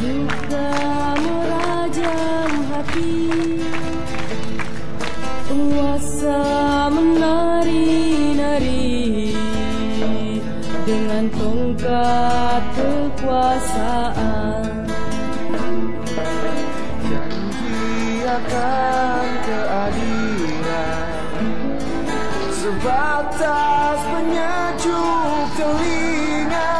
Duka merajam hati, penguasa menari-nari dengan tongkat kekuasaan. Janji akan keadilan sebatas penyejuk telinga.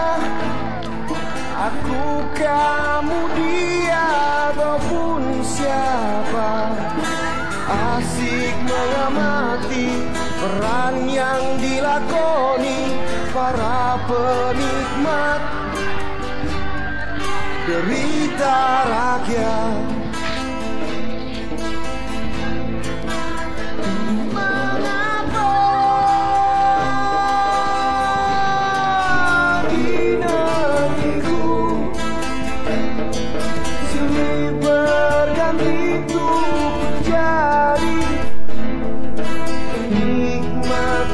Aku, kamu, dia ataupun siapa, asik mengamati peran yang dilakoni para penikmat derita rakyat.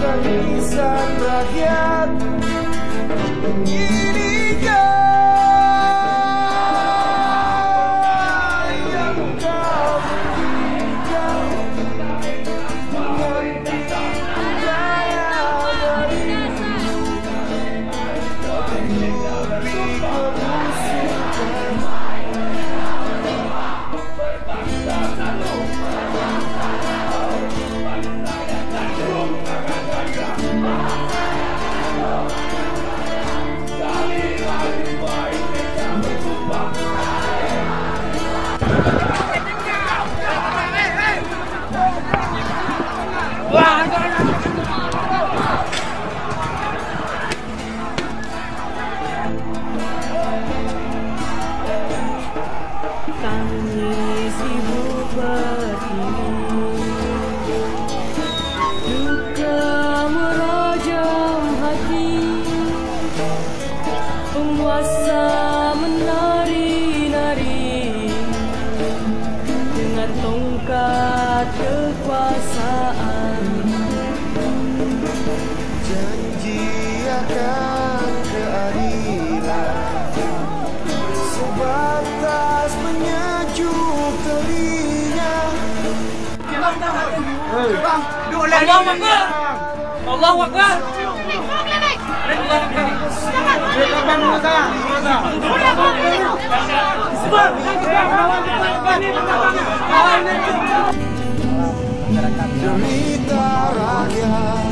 Tangisan rakyat inikah yang kau berikan mengganti budaya darimu untuk memusuhkan. Tangis ibu pertiwi, duka merajam hati, penguasa menari-nari dengan tongkat kekuasaan. Janji akan keadilan sebatas penyejuk telinga. Allahu Akbar. Allahu Akbar. Derita rakyat